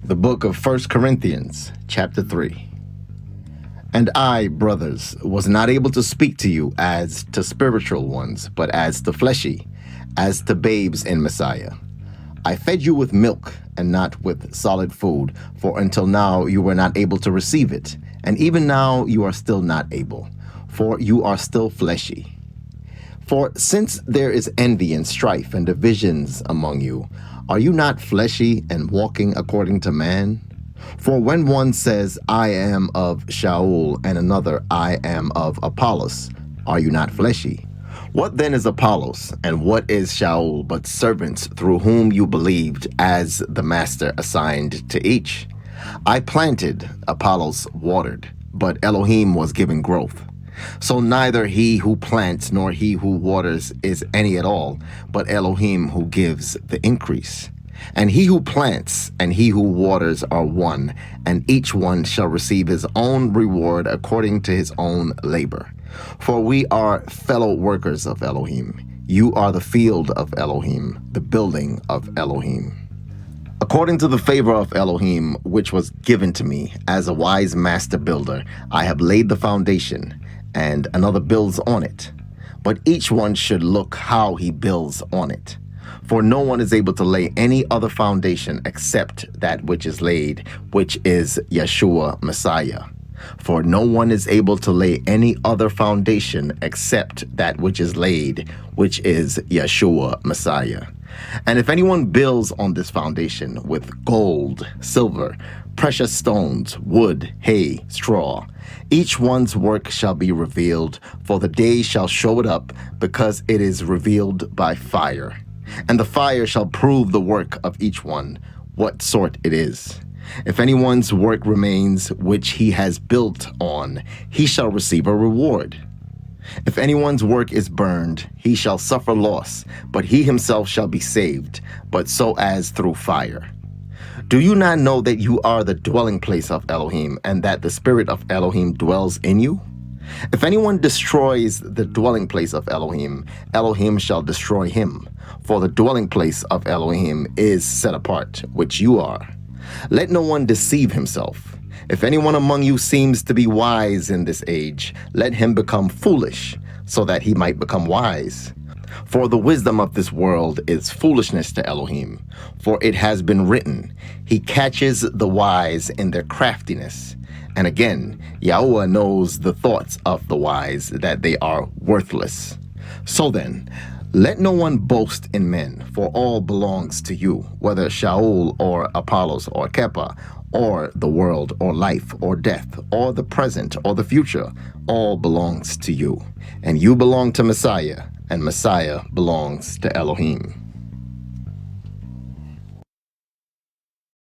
The book of 1 Corinthians, chapter 3. And I, brothers, was not able to speak to you as to spiritual ones, but as to fleshy, as to babes in Messiah. I fed you with milk and not with solid food, for until now you were not able to receive it, and even now you are still not able, for you are still fleshy. For since there is envy and strife and divisions among you, are you not fleshy and walking according to man? For when one says, I am of Sha'ul, and another, I am of Apollos, are you not fleshy? What then is Apollos, and what is Sha'ul, but servants through whom you believed, as the master assigned to each? I planted, Apollos watered, but Elohim was giving growth. So neither he who plants nor he who waters is any at all, but Elohim who gives the increase. And he who plants and he who waters are one, and each one shall receive his own reward according to his own labor. For we are fellow workers of Elohim. You are the field of Elohim, the building of Elohim. According to the favor of Elohim, which was given to me as a wise master builder, I have laid the foundation, and another builds on it. But each one should look how he builds on it. For no one is able to lay any other foundation except that which is laid, which is Yahusha Messiah. For no one is able to lay any other foundation except that which is laid, which is Yahusha Messiah. And if anyone builds on this foundation with gold, silver, precious stones, wood, hay, straw, each one's work shall be revealed, for the day shall show it up, because it is revealed by fire. And the fire shall prove the work of each one, what sort it is. If anyone's work remains which he has built on, he shall receive a reward. If anyone's work is burned, he shall suffer loss, but he himself shall be saved, but so as through fire. Do you not know that you are the dwelling place of Elohim, and that the Spirit of Elohim dwells in you? If anyone destroys the dwelling place of Elohim, Elohim shall destroy him, for the dwelling place of Elohim is set apart, which you are. Let no one deceive himself. If anyone among you seems to be wise in this age, let him become foolish, so that he might become wise. For the wisdom of this world is foolishness to Elohim. For it has been written, he catches the wise in their craftiness. And again, YAHUAH knows the thoughts of the wise, that they are worthless. So then, let no one boast in men, for all belongs to you, whether Sha'ul or Apollos or 𝐤𝐄𝐄, or the world or life or death, or the present or the future, all belongs to you. And you belong to Messiah, and Messiah belongs to Elohim.